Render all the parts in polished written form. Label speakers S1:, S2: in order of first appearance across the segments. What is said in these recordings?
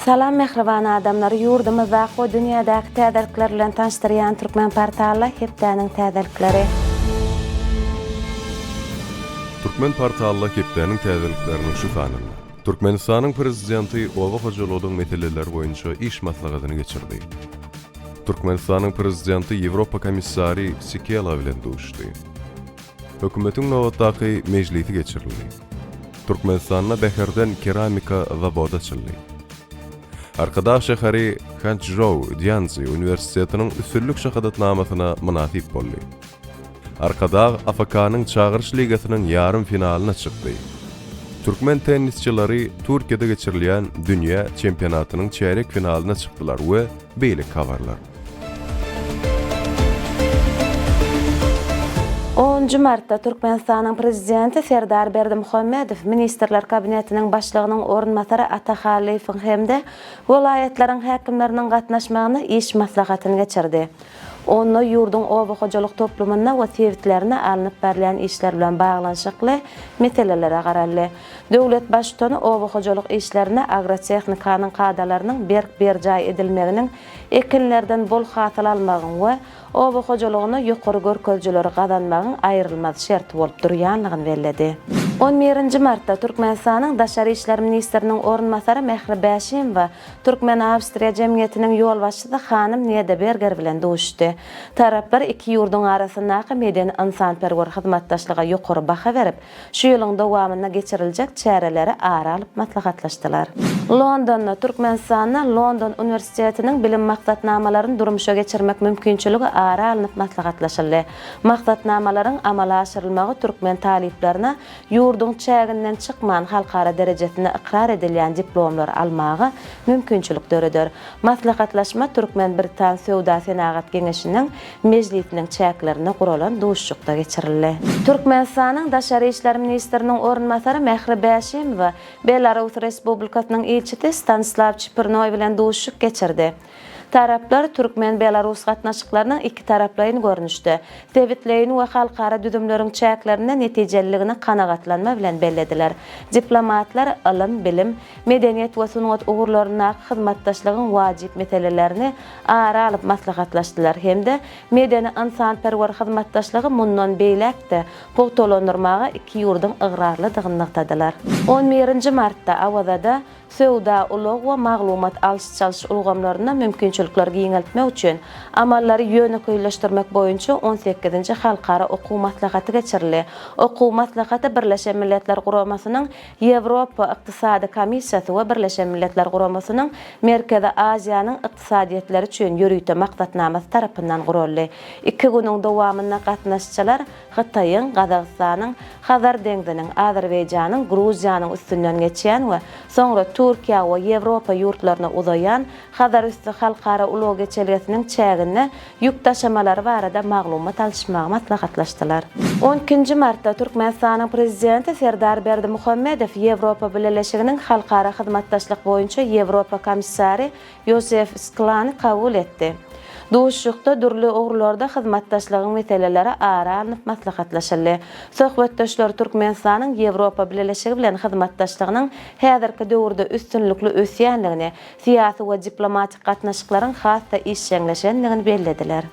S1: Salam mehriban adamlar, yurdumuzda o dünyadagi täzelikler bilen tanıştıryan Türkmen portalı Hepdäniň täzelikleri.
S2: Türkmen portalı Hepdäniň täzeliklerini şu sanyny. Türkmenistanyň prezidenti Owa Hojalygyň meseleleri boýunça iş maslahatyny geçirdi. Türkmenistanyň prezidenti Ýewropa komissary Sikela bilen duşdy. Hökümetiň nowatdaky mejlisi geçirildi. Türkmenistanyna bäherden keramika zawody açyldy. Arkadaş şäheri Hanzhou Dianzi Üniversitetiniň üstünlük şahadatnamasyna munasip boldy. Arkadaş AFK-nyň çağırış ligasynyň yarım finalyna çykdy. Türkmen tennisçileri Türkiýede geçirilýän dünýä çempionatynyň çeyrek finalyna çykdylar we beýlik kawarlar.
S1: 10 martda Türkmenistanyň prezidenti Serdar Berdimuhammedow Ministrler Kabinetiniň başlygynyň orunmasary Atahalifin hemde welaýetlaryň häkimleriniň gatnaşmagyny iş maslahatyny geçirdi. Onu yurdun Owa hojalyk toplumyna we tewitlerine alınıp berilýän işler bilen baglanşykly meselelere garaldy. Döwlet başçyny Owa hojalyk işlerine agrotehnikanyň kadalarynyň berjaý edilmeginiň ekinlerden bol hasyl almagyň we Owa hojalygyny ýokary görkezjileri gazanmagyň aýrylmaz şert bolup durýanlygyny bellädi. 11 martda Türkmenistanyň Daşary işler ministriniň orunmasary Mehri Bäşim we Türkmen Awstriýa jemgyýetiniň ýolbaşçysy Hanym Nedeberger bilen duşdy. Taraplar iki ýurdun arasyndaky medeni insanperwer hyzmatdaşlyga ýokary baha berip, şu ýylyň dowamyna geçiriljek çäreleri ara alyp maslahatlaşdylar. Londonda Türkmenistanyň London Üniversitetiniň bilim maksatnamalaryny durmuşa geçirmek mümkinçiligi ara alynyp maslahatlaşyldy. Maksatnamalaryň amala aşyrylmagy türkmen taliplerine ýurdun çäginden çykman halkara derejesinde ikrar edilýän diplomlar almagy mümkinçilik döredir. Maslahatlaşma Türkmen Britan Söwda Senagat Geňeşiniň mejlisiniň çäklerine guralan duşşukda geçirildi. Türkmenistanyň Daşary işler ministriniň orunmasary Mehri Bäşim we Belarus Respublikasynyň elçisi Stanislav Chpyrnoy bilen duşşuk geçirdi. Taraplar Türkmen Belarus gatnaşyklarynyň iki taraplaryny görnüşdi. Tewitlerini we halkara düzümleriň çäklerine netijeligine kanagatlanma bilen bellediler. Diplomatlar ilm, bilim, medeniýet we sunat ugurlaryna hyzmatdaşlygyň wajyp meselelerini ara alyp maslahatlaşdylar hemde medeni insanperwer hyzmatdaşlygy mundan beýlekde pogtolandyrmaga iki ýurdun ıgrarlydygyny nyktadylar. 11 martda Awazada Söwda ulug we maglumat alýş ulgamlaryna mümkinçilikler giňeltmek üçin amallary ýönekeýleşdirmek boýunça 18-nji halkara okuw maslahaty geçirildi. Okuw maslahaty Birleşen Milletler Guramasynyň Ýewropa Ykdysady Komissiýasy we Birleşen Milletler Guramasynyň Merkezi Aziýanyň ykdysadyýetleri üçin ýürüýte maksatnamasy tarapyndan guruldy. 2 günüň dowamyna gatnaşçylar Hytaýyň, Gazagystanyň, Hazar deňziniň, Azerbaýjanyň, Gruziýanyň üstünden geçýän we soňra Türkiýa we Ýewropa ýurtlaryna uzaýan Hazar üstü halkara ulug geçelgesiniň çägine ýük taşamalary barada maglumat alşmagy maslahatlaşdylar. 12 martda Türkmenistanyň prezidenti Serdar Berdimuhammedow Ýewropa Birleşiginiň halkara hyzmatdaşlyk boýunça Ýewropa komissary Josef Sklany kabul etdi. Duşşukda dürli ugurlarda hyzmatdaşlygyň meseleleri ara alynyp maslahatlaşyldy. Söhbetdeşler Türkmenistanyň Ýewropa Birleşigi bilen hyzmatdaşlygynyň häzirki döwürde üstünlikli ösýänligini, siýasy we diplomatik gatnaşyklaryň hasda işleňleşenligini bellediler.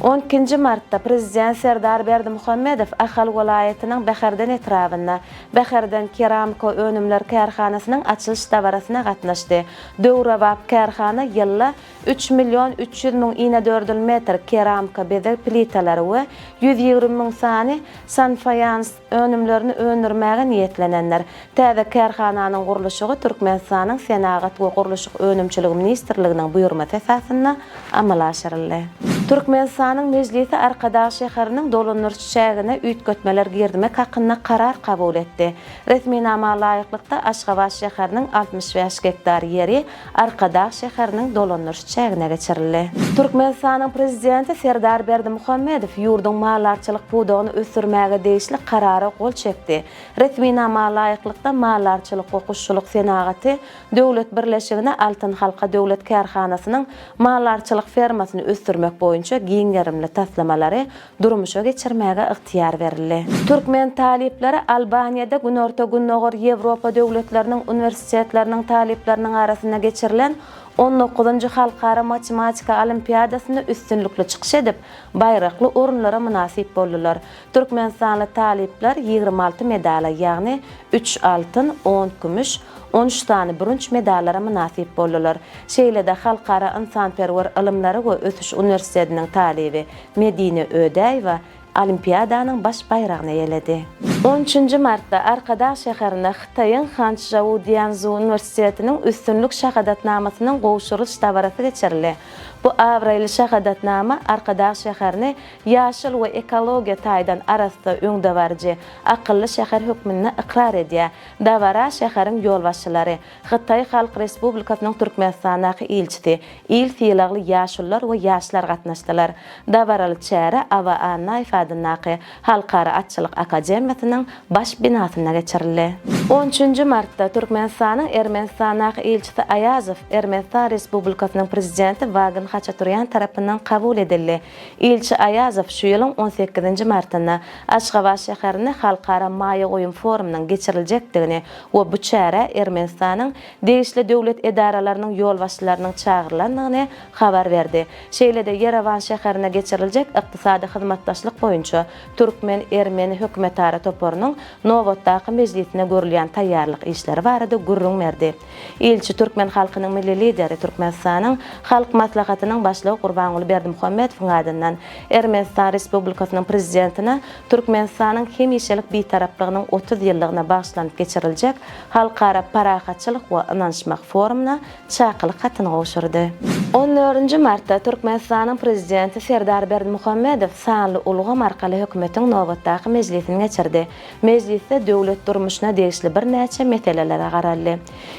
S1: 12 martda prezident Serdar Berdimuhammedow Ahal welaýatynyň Bäherden etrawyna Bäherden keramika önümler kärhanasynyň açylyş dawrasyna gatnaşdy. Döwrewap kärhana ýylla 3.300.000 ine dördül metr keramika bezek plitalary we 120.000 sany sanfayans önümlerini öndürmäge niýetlenenler. Täze kärhananyň gurulşy Türkmenistanyň Senagat we Gurulşyk önümçiligi ministrliginiň buýurmasy esasyna amala aşyryldy. Türkmenistanyň mejlisi Arkadaş şäheriniň dolanýarçy çägine üýtgetmeler girdimek hakyna karar kabul etdi. Resmi nama laýyklykda Aşgabat şäheriniň 65 hektar ýeri Arkadaş şäheriniň dolanýarçy çägine geçirildi. Türkmenistanyň prezidenti Serdar Berdimuhammedow ýurdun mallarçylyk pudugyny ösürmäge deýişli karara gol çekdi. Resmi nama laýyklykda mallarçylyk we kuşçuluk senagaty döwlet birleşigine Altyn halka döwlet kärhanasynyň mallarçylyk fermasyny ösürmek boyunça giňerimli taslamalary durmuşa geçirmäge ihtiýar berildi. Türkmen talipleri Albaniýada günorta günnogor Ýewropa döwletleriniň universitetleriniň talipleriniň arasynda geçirilen 19-njy halkara matematika olimpiadasyny üstünlükli çykyş edip, baýrakly orunlara münasip boldular. Türkmenistanly talipler 26 medala, ýagny 3 altyn, 10 gümüş, 13 tane brünç medallara münasip boldular. Şeýlede halkara insanperwer ilmlary we ötüş universitetiniň talibi Medine Ödeýewa olimpiadanyň baş bayragyny ýeledi. 13 martda Arkadaş şäherinde Xitaýyň Hanzhou Dianzhou Universitetiniň üstünlük şahadatnamasynyň gowşuruş dabarasy geçirildi. Bu awraýly şahadatnama Arkadaş şäherini ýaşyl we ekologiýa taýdan arasynda öňdebarjy akylly şäher hökmüne ikrar edýär. Dawara şäheriň ýolbaşçylary, Xitay Halk Respublikasynyň Türkmenistanaky ilçisi, il fiýlagly ýaşullar we ýaşlar gatnaşdylar. Dawaraly çäre AWA ifadanaky Halkara Atçylyk Akademiýasynyň baş binasyna geçirildi. 13 martda Türkmenistanyň Ermenistanaky ilçisi Ayazow Ermenistan Respublikasynyň prezidenti Vagn Haçaturyan tarapyndan kabul edildi. İlçi Ayazow şu ýylyň 18 martynda Aşgabat şäherine halkara maýa goýum forumynyň geçiriljekdigini we bu çäre Ermenistanyň degişli döwlet edaralarynyň ýolbaşçylarynyň çağırylanyny habar berdi. Şeýlede Yerevan şäherine geçiriljek ykdysady hyzmatdaşlyk boýunça Türkmen-Ermeni hökümetara toporunyň Nowatdaky mejlisine görülýän taýýarlyk işleri barada gurrun berdi. İlçi Türkmen halkynyň milli lideri Türkmenistanyň halk maslahatynyň başlygy Gurbanuly Berdimuhammedowyň adyndan Ermenistan Respublikasynyň prezidentine Türkmenistanyň hemişelik bitaraplygynyň 30 ýyllygyna bagşlanyp geçiriljek halkara parahatçylyk we ynançmak forumuna çakylyk hatyny gowşurdy. 14 martda Türkmenistanyň prezidenti Serdar Berdimuhammedow sanly ulgam arkaly hökümetiň Nowatdaky mejlisini geçirdi. Mejlisde döwlet durmuşyna degişli bir näçe meselelere garaldy.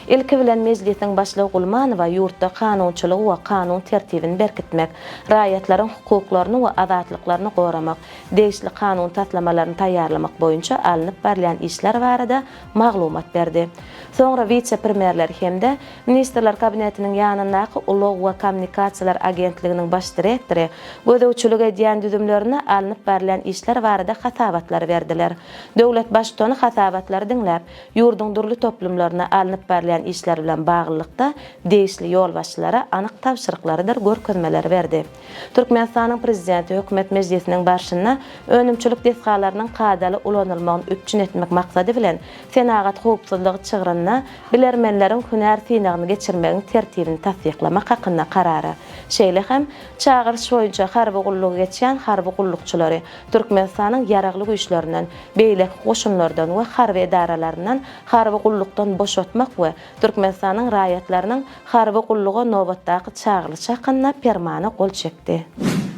S1: Ilki bilen mejlisiň başlygy Gulmanowa ýurtda kanunçylygy we kanun tertibini berkitmek, raýatlaryň hukuklaryny we azatlyklaryny goramak, degişli kanun taslamalaryny taýýarlamak boýunça alınıp berilýän işler barada maglumat berdi. Soňra vice-premierler hemde ministrler kabinetiniň ýanyndaky Ulug we Kommunikasiýalar agentliginiň baş direktori gödäwçilik edýän düzümlerine alınıp berilýän işler barada hasabatlar berdiler. Döwlet başçyny hasabatlary diňläp, ýurduň durly toplumlaryna alınıp berilýän işler bilen baglykda degişli ýolbaşçylara anyk tapşyryklary görkezmeler berdi. Türkmenistanyň prezidenti hökümet mejlisiniň başyna önümçilik desgalarynyň kadaly ulanylmagyny üpçün etmek maksady bilen senagat hukuksyzlygy çygyryna bilermenleriň hünär synagyny geçirmegiň tertibini tasdiklamak hakynda karara. Şeýle hem çağırış boýunça harby gullugy geçýän harby gullukçylary Türkmenistanyň ýaragly güýçlerinden, beýlek goşunlardan we harby edaralaryndan harby gullukdan boşatmak we Türkmenistanyň raýatlarynyň harby gulluga nowatdaky çağırış hakynda permany gol çekdi.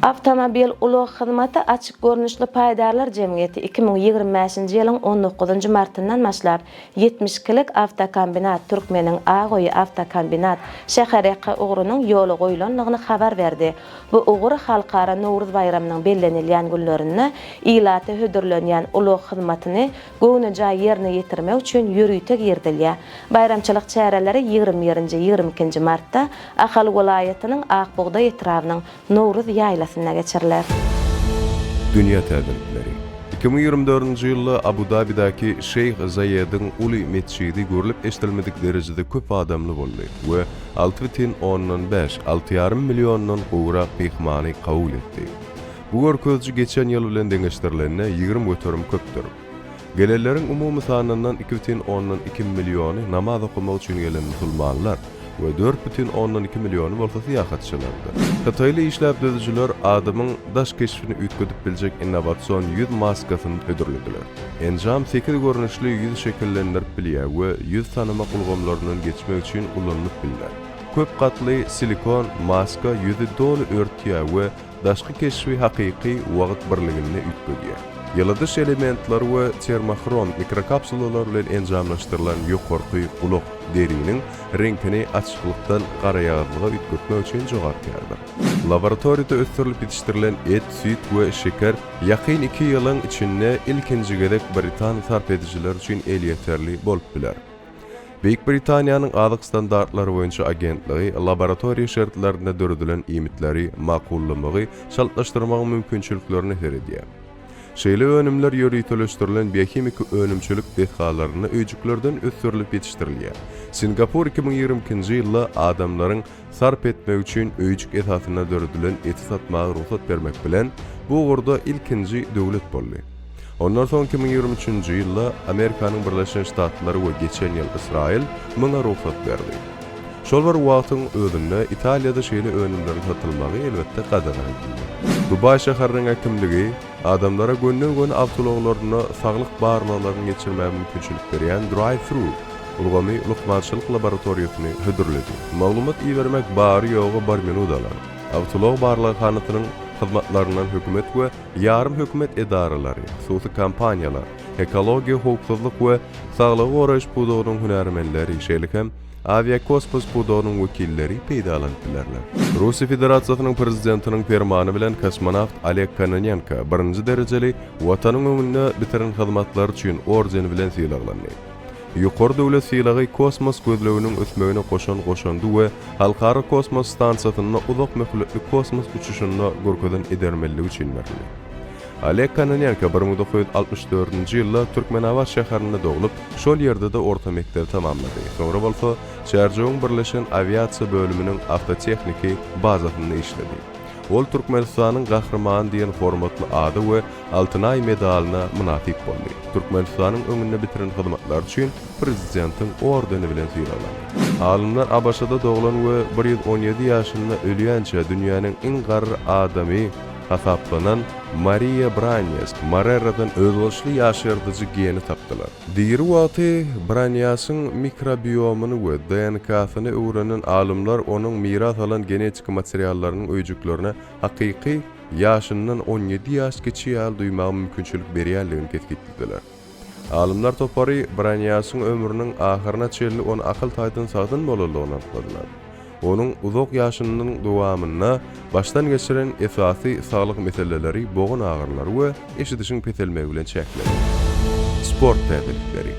S1: Avtomobil ulug hyzmaty açyk görnüşli paýdarlar jemgyýeti 2025-nji ýylyň 19 martyndan başlap 72lik avtokombinat Türkmeniň Agoýy avtokombinat şähereke ugrunyň ýoly goýulanlygyny habar berdi. Bu ugru halkara Nowruz bayramynyň bellenilýän günlerinde ilaty hödürlenýän ulug hyzmatyny göwnüja ýerine ýetirmek üçin ýürüýte girdilýär. Bayramçylyk çäreleri 20-22 martda Ahal welaýatynyň Akbogda etrawynyň Nowruz ýaylasynda geçiriler.
S2: Dünya täzelikleri 2024-nji ýylda Abu Dabi'daki Şeyh Zayed'in Uli Mescidi görülip eşitilmedik derejede köp adamly boldy we 6,5 miliondan gowra pehmany kabul etdi. Bu görkezji geçen ýyl bilen deňeşdirilenine 20 göterim köpdür. Gelelleriň umumy sanyndan 2,2 milyony namaz okumak üçin gelen musulmanlar we 4,2 milyony bolsa syýahatçylardy. Xitoyly işläp düzüjüler adamyň daş keşfini üýtgedip biljek innovatsion ýüz maskasyny ödürlediler. Enjam 8 görnüşli ýüz şekillendirip bilýär we ýüz tanıma gulgamlarynyň geçmek üçin ulanyp bilýär. Köp gatly silikon maska ýüzi doly örtýär we daşky keşfi hakyky wagt birligini üýtgedýär. Ýyldys elementler we termochrom mikrokapsulalar bilen enjamlaşdyrylan ýokarky uluk deriniň reňkini açyklykdan gara ýaglyga üýtgetmek üçin jogartýardyr. Laboratoriýada ösdirilip ýetişdirilen et, süt we şeker ýakyn 2 ýylyň içinde ilkinji gerek Britan sarp edijiler üçin el ýeterli bolup biler. Büyük Britaniýanyň azyk standartlary boýunça agentligi laboratoriýa şertlerinde döredilen imitleri makullamagy şartlaşdyrmagy mümkinçiliklerini heredýär. Şeýle önümler ýöritöleşdirilen biokimik önümçilik dehgalaryny öýjüklerden ösürilip ýetişdirilýär. Singapur 2022-nji ýylda adamlaryň sarp etmek üçin öýjük esasyna döredilen eti satmagy ruhsat bermek bilen bu gorda ilkinji döwlet boldy. Ondan soň 2023-nji ýylda Amerikanyň Birleşen Ştatlary we geçen ýyl Israil muňa ruhsat berdi. Şol bir wagtyň özünde Italiýada şeýle önümlerin satylmagy elbetde gadaglandy. Dubay şäheriniň hekimligi adamlara gönden-gön awtologlaryna saglyk barmalaryny geçirmäge mümkinçilik berýän drive-thru ulgamy lukmançylyk laboratoriýasyny hödürledi. Maglumat iýermek bary ýogy 1 minut alar. Awtolog barlykanynyň hyzmatlarynyň hökümet we ýarym hökümet edaralary, hususy kampaniýalar, ekologiýa howpsuzlyk we saglygy goraýyş budagynyň hünärmenleri, şeýlekem aviakosmos budagynyň wekilleri peýdalandylar. Russiýa Federasiýasynyň prezidentiniň fermany bilen kosmonawt Oleg Kononenko 1-nji derejeli watanyň ömrüne bitiren hyzmatlary üçin ordeni bilen syýlandy. Ýokary döwlet syýlagy kosmos gözleginiň ösmegine goşandy we halkara kosmos stansiýasyna uzak möhletli kosmos uçuşyna görkezden edermeligi üçin berildi. Oleg Kononenko 1964-nji ýylda Türkmenabad şäherinde dogulup, şol ýerde de orta mektebi tamamlady. Soňra bolsa, Şäherjäň Birleşen Aviasiýa bölüminiň awtotechniki bazasynda işledi. Ol Türkmenistanyň gahrymany diýen hormatly ady we Altynay medalyna munafik boldy. Türkmenistanyň öňünde bitiren hyzmatlar üçin prezidentiň ordeni bilen syýlandy. Alymlar Abaşada doglan we 117 ýaşynda ölýänçe dünýäniň iň garry adamy hasaplanan Maria Branyas Mareradan özgöçli ýaşardyjy geni tapdylar. Diýeri wagty Branyasyň mikrobiomuny we DNK-syny öwrenen alymlar onuň miras alan genetik materiallarynyň öýjüklerine hakyky ýaşyndan 17 ýaş geçi ýaly duýmagy mümkinçilik berýärligini tetkitdiler. Alymlar topary Branyasyň ömrüniň ahyryna çenli onu akyl taýdan sagdyn bolalygyny anladylar. Onun uzak ýaşynyň dowamyna başdan geçiren esasy saglyk meseleleri boğun ağrıları we eşidişiň petelmegi bilen çäklendi. Sport täzelikleri.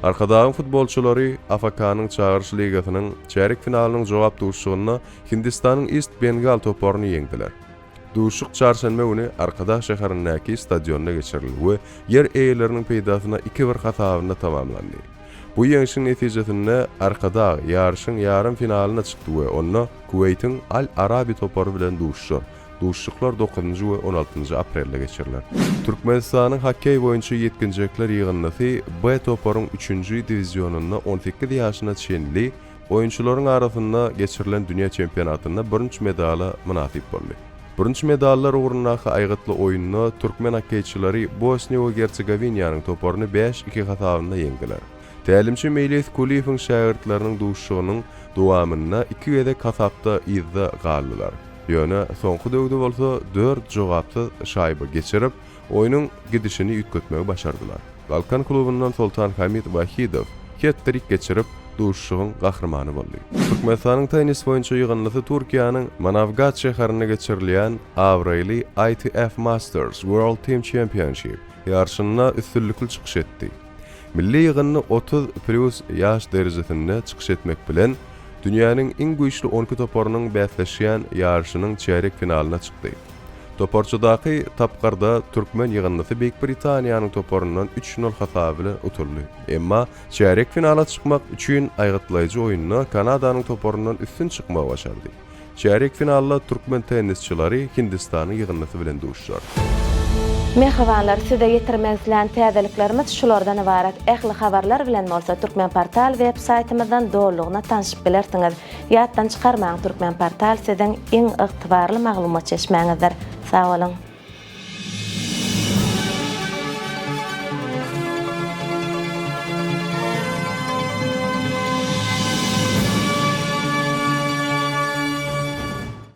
S2: Arkadagyň futbolçulary AFK-nyň çağırış ligasynyň çeyrek finaliniň jogap duşugyna Hindistanyň East Bengal toparyny ýeňdiler. Duşuk çarşamba güni Arkadaş şäherindäki stadionda geçirildi we yer eýleriniň peýdasyna 2-1 hasabyna tamamlandy. Bu ýeňişiň netijesinde Arkada ýarşyň ýarym finalyna çykdy we onu Kuweytiň Al Arabi topary bilen duşuşar. Duşuşyklar 9-njy we 16-njy aprelde geçiriler. Türkmenistanyň hokkey boýunça ýetkinjekler ýygyndasy B toparyň 3-nji diwizionyna 18 ýaşyna çenli oýunçularyň arasynda geçirilen dünýä çempionatyna 1-nji medala munasip boldy. 1-nji medallar ugrundaky aýgatly oýunda türkmen hokkeyçilary Bosniýa we Hersegowinyanyň toparyny 5-2 hasabyna ýeňdiler. Tälimçi Meýles Kuliýewiň şagirdlarynyň duşugynyň dowamyna 2 gedek hasapda ýyzda galdylar. Ýöne soňky döwde bolsa 4 jogapsy şaýba geçirip oýnyň gidişini ýetgetmegi başardylar. Balkan klubundan Sultan Hamid Wahidow hat-trick geçirip duşugyň gahrymany boldy. Türkmenistanyň tenis boýunça ýygyndasy Türkiýanyň Manavgat şäherinde geçirilýän Awreli ITF Masters World Team Championship ýarşyna üstünlikli çykyş etdi. Milli ýygyny 30+ ýaş derejesinde çykyş etmek bilen dünýäniň iň güýçli 12 toparynyň bäsleşýän ýarşynyň çeyrek finalyna çykdy. Toparçydaky tapgarda türkmen ýygyndasy Büyük Britaniýanyň toparyndan 3-0 hasaby bilen uturly. Emma çeyrek finala çykmak üçin aýgatlaýjy oýunda Kanadanyň toparyndan üstün çykmagy başardy. Çeyrek finalda türkmen tennisçilari Hindistanyň ýygyndasy bilen duşuşar.
S1: Merhabalar, size getirmezlen täzeliklerimiz şulardan ibaret. Ähli habarlar bilen bolsa Türkmen Portal web-saytymyzdan dolugyna tanışyp bilersiňiz. Ýatdan çykarmaň Türkmen Portal sizden iň ygtybarly maglumat çeşmäňizdir. Sag bolun.